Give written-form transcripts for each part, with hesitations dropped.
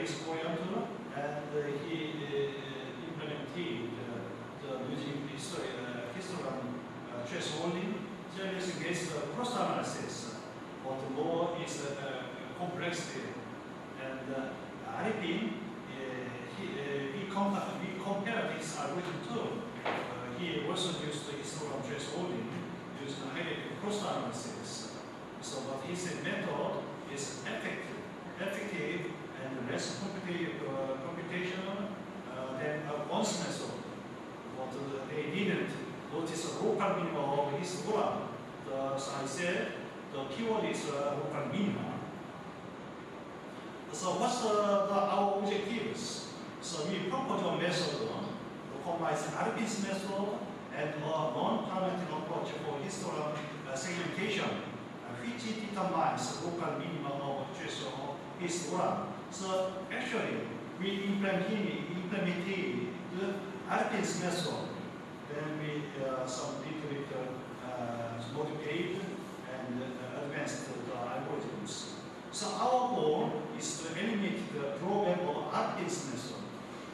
is Korean too, and he implemented using histogram thresholding. There is against cross analysis, but more is complexity. And Arifin, we compare this algorithm too. He also used the histogram thresholding, used hierarchical cross analysis. So, but his method is effective and less computational than Bond's method. But they didn't notice the local minimum of histogram. So I said the keyword is local minimum. So what's our objectives? So we propose a method to combine Arifin's method and a non-parametric approach for histogram segmentation, which determines local minimum of histogram. So actually, we implemented Arifin's method. Then we some little bit modified and advanced the algorithms. So our goal is to eliminate the problem of Arifin's method,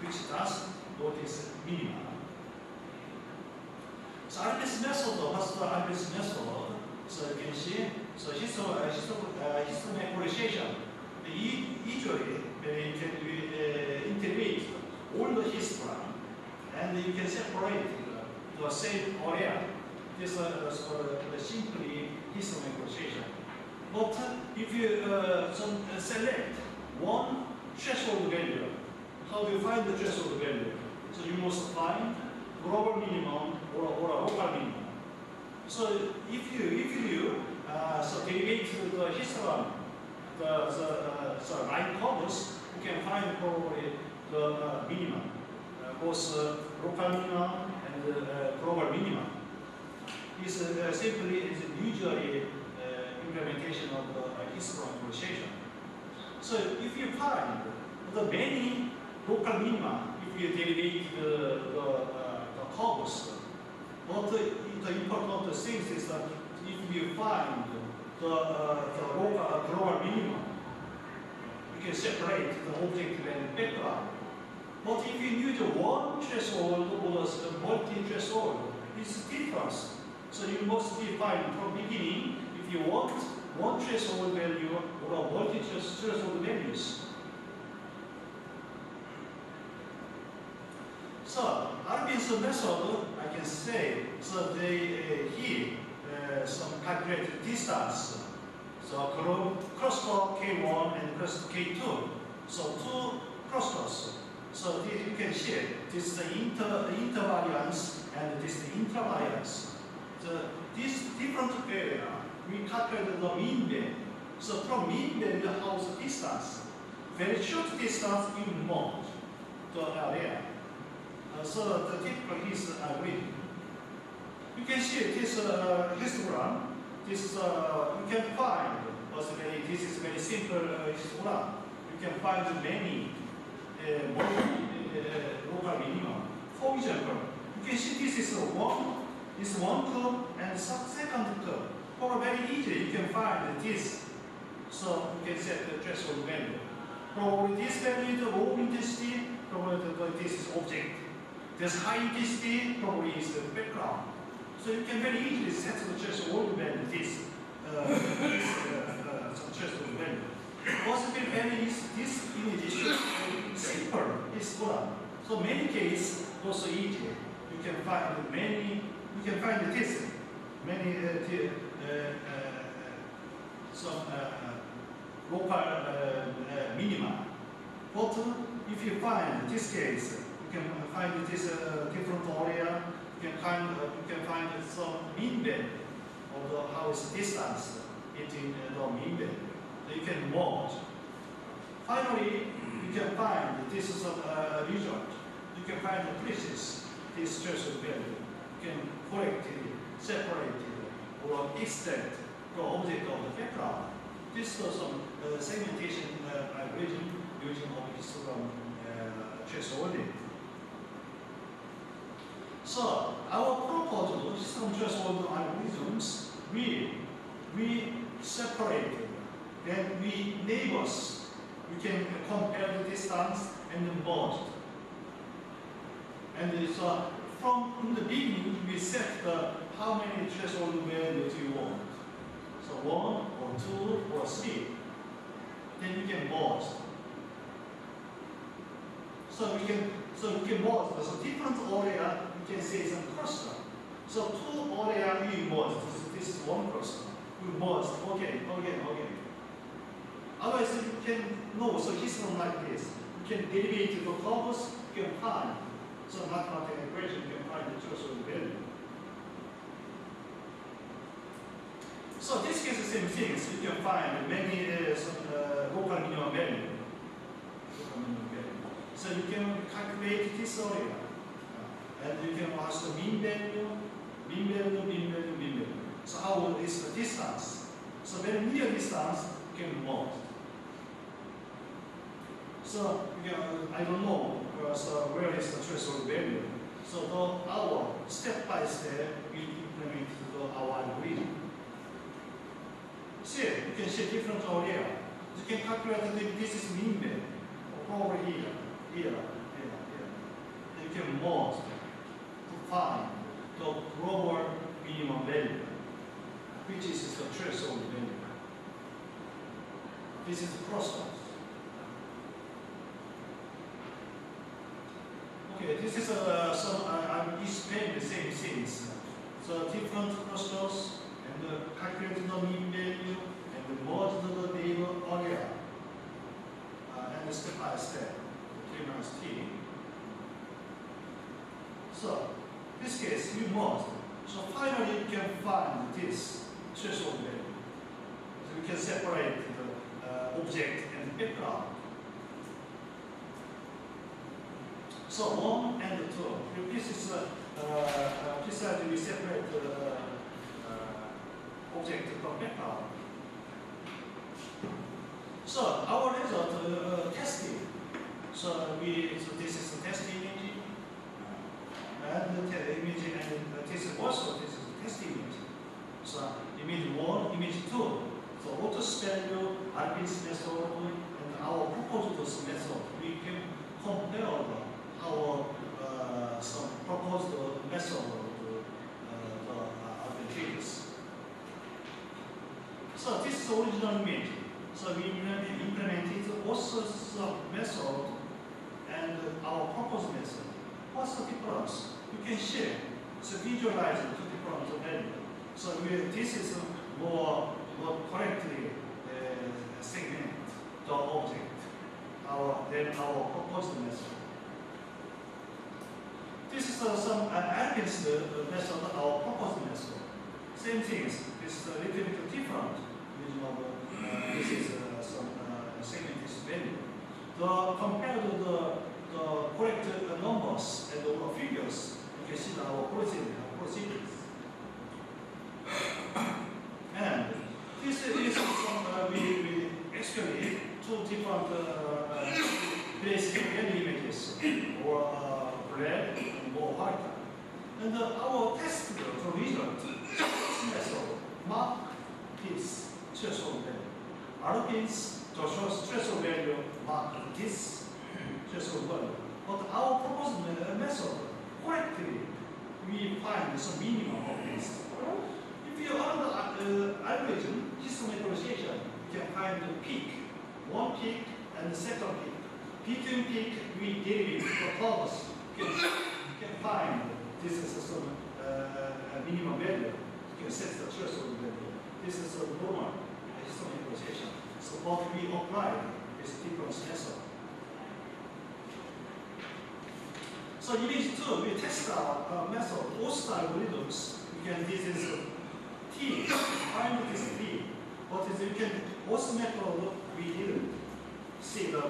which does notice minima. So Arifin's method, what's the Arifin's method? So you can see, so histogram equalization. Usually, you can integrate all the histogram, and you can separate the same area. This is simply histogram equalization. But if you select one threshold value, how do you find the threshold value? So you must find global minimum or a local minimum. So if you derivate the histogram, the line curves, you can find probably the minimum, both local minimum and global minimum. This simply is usually implementation of the histogram equalization. So if you find the many local minima, if you derivate the curves, but the important thing is that if you find the local global minimum, you can separate the objective and background. But if you use one threshold or multi-threshold, it's different. So you must define from beginning if you want one threshold value or a multi-threshold values. So Arifin's method, I can say, so they some calculated distance. So cluster K1 and cluster K2. So two clusters. So you can see this is the intervariance and this is the intravariance. So this different area, we calculate the mean value. So from mean value, how's the distance? Very short distance, you merge the area. So the typical is algorithm. You can see this histogram. This you can find. This is very simple histogram. You can find many local minimum. For example, you can see this is one curve and second curve. For very easy, you can find this. So you can set the threshold value. Probably this value is the low intensity. Probably this is object. This high intensity probably is the background. So you can very easily set the threshold value. This threshold value. Possibly value is this image is simple histogram. So many cases also easy. You can find many. You can find this many some local minima. But if you find this case, you can find this different area. You can find some mean value of the house distance between the mean value. You can merge. Finally, you can find this is a result. You can find the places this threshold value. You can correctly separate it or extend the object of the background. This is some segmentation algorithm using histogram thresholding. So our proposed histogram threshold algorithms, we separate, then we neighbors. We can compare this distance and then merged. And so from the beginning, we set the how many threshold values you want. So 1 or 2 or 3. Then you can merge. So we can merge. So different area you can say some cluster. So 2 area we merge. This is 1 cluster. We merge again. Otherwise you can know. So histogram like this. You can derivate the curves. You can find. So mathematical equation you can find the threshold value. So this case the same things. You can find many local minimum value. So you can calculate this area, and you can also mean value. So how is the distance? So very near distance you can merge. So you can, I don't know so where is the threshold value. So our step by step we implement our algorithm. See, you can see different area. You can calculate that this is mean value over here. Here. You can merge to find the global minimum value, which is the threshold value. This is the process. Okay, this is I'm explaining the same things. So different clusters and calculate the mean value and merge the data area and step by step. Minus t. So, this case you merge. So finally you can find this threshold value. So we can separate the object and background. So 1 and 2. This is precisely we separate the object from background. So our result testing. So this is the test image, and the image, and this is also this is the test image. So image 1, image 2. So Otis value, RPS method, and our proposed method. We can compare our some proposed method the advantages. So this is the original image. So we implemented also some method and our proposed method. What's the difference? You can share. So visualize the two different values. So this is more correctly segment the object than our proposed method. This is some Atkins method, our proposed method. Same things. This is a little bit different. This is some segment is value. Compared to the correct numbers and the figures, you can see our procedures. And this is some we actually two different basic value images, or red or white. And our test the result method mark this threshold value. RP's threshold value mark this threshold value. But our proposed method, correctly, we find some minimum of this. If you are the algorithm, histogram appreciation, you can find the peak, one peak and the second peak. Between peak, we derivate the curves. You can find this is some minimum value. You can set the threshold value. This is a normal histogram appreciation. So what we apply is difference method. So image 2, we test our method, both algorithms. This is T, find this T. But you can, both method, we didn't see the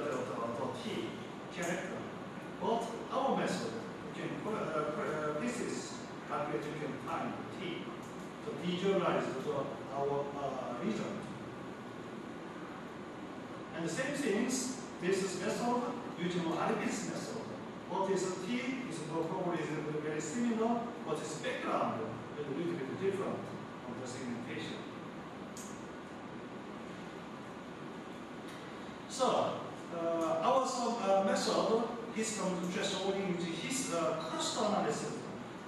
T character. But our method, you can, this is algorithm, you can find T to visualize our result. And the same things, this is method using RPS method. What is T is probably very similar, but its background is a little bit different from the segmentation. So, our histon thresholding with his cluster analysis.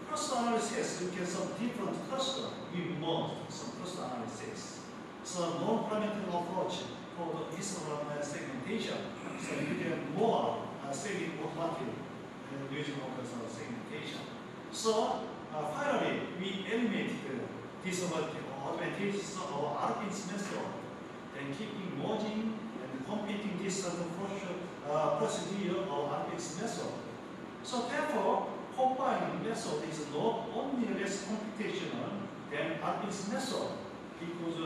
Cluster analysis, you get some different cluster. We merged some cluster analysis. So non-parametric approach for the histogram segmentation. So you get more saving automatic using segmentation. So finally, we eliminated disadvantages of Arpin's method, then keeping merging and competing this procedure of Arpin's method. So therefore, combining method is not only less computational than Arpin's method, because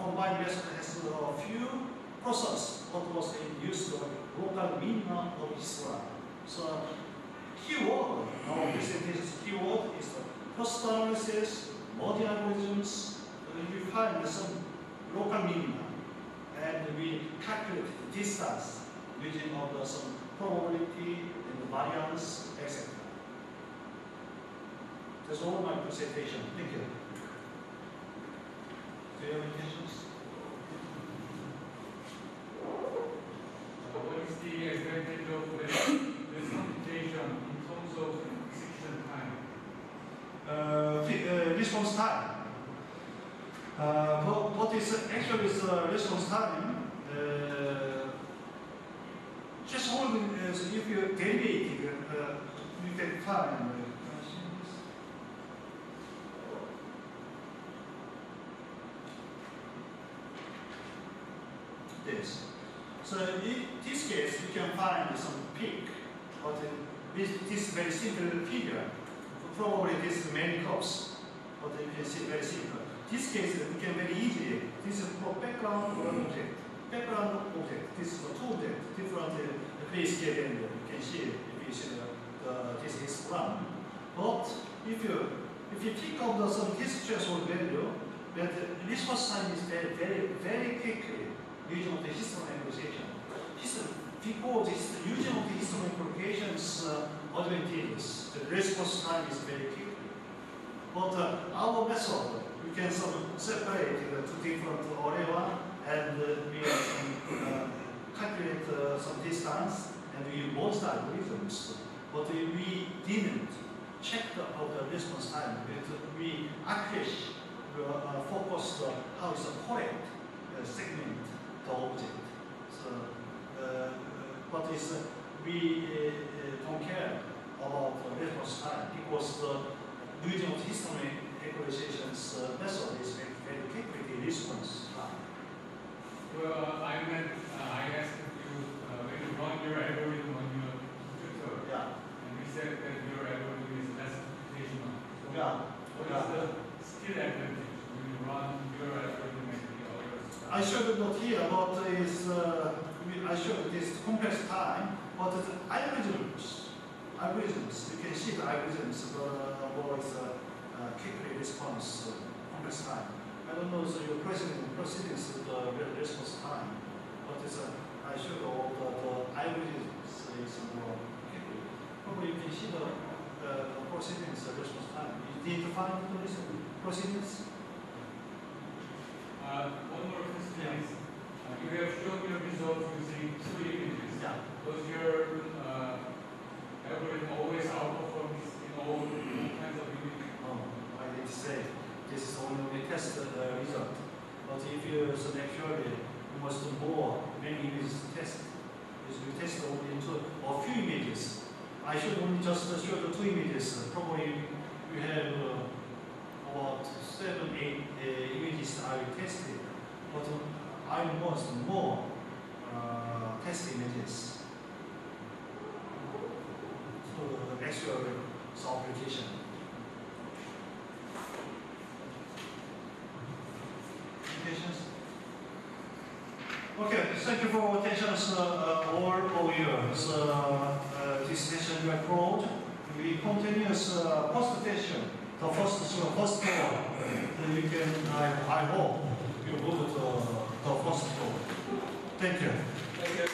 combined method has a few processes what was used local minima of histogram. So keyword, our presentation's keyword is the cluster analysis, multi algorithms. We find some local minima, and we calculate the distance using some probability and variance, etc. That's all my presentation. Thank you. Do you have any questions? What is the advantage of this computation in terms of execution time? Response time. What is actually is response time? Just holding is if you derivate, you can find. This. So in this case, you can find some peak, but this very simple figure. Probably this is many curves, but you can see very simple. This case, you can very easily. This is for background object. Background object. This is for two objects, different place scale value. You can see if you see this is one. But if you pick up some this threshold value, that the response time is very quickly. Using of the histogram negotiation. Because using of the histogram propagation's advantageous, the response time is very quick. But our method, we can separate the two different area and we calculate some distance and we merge the algorithms. But we didn't check the response time. We accurately focused how is the correct segment the object. So, but we don't care about the response time because the using of histogram equalization's method is very quick with the response time. Well, I asked you when you run your algorithm on your computer, and we said that your algorithm is less computational. So what is the still advantage when you run your algorithm and the others? I showed not here, but I showed this complex time, but the algorithms, you can see the algorithms was quickly response complex time. I don't know your proceedings the response time, but I showed all the algorithms is more quickly. Probably you can see the proceedings response time. You didn't find the proceedings? One more question is, you have shown your results using two images. Yeah. Does your algorithm always outperforms in all kinds of images? No, I did say this is only test result. But if you actually you must more many images to test. Because you test only a few images. I should only just show the two images. Probably you have about 7, 8 images I tested, but I want more test images for the actual application. Questions? Okay, thank you for your attention, all of you. So, this session we are closed. We continue post session. The first floor. You can, I hope, you go to the first floor. Thank you. Thank you.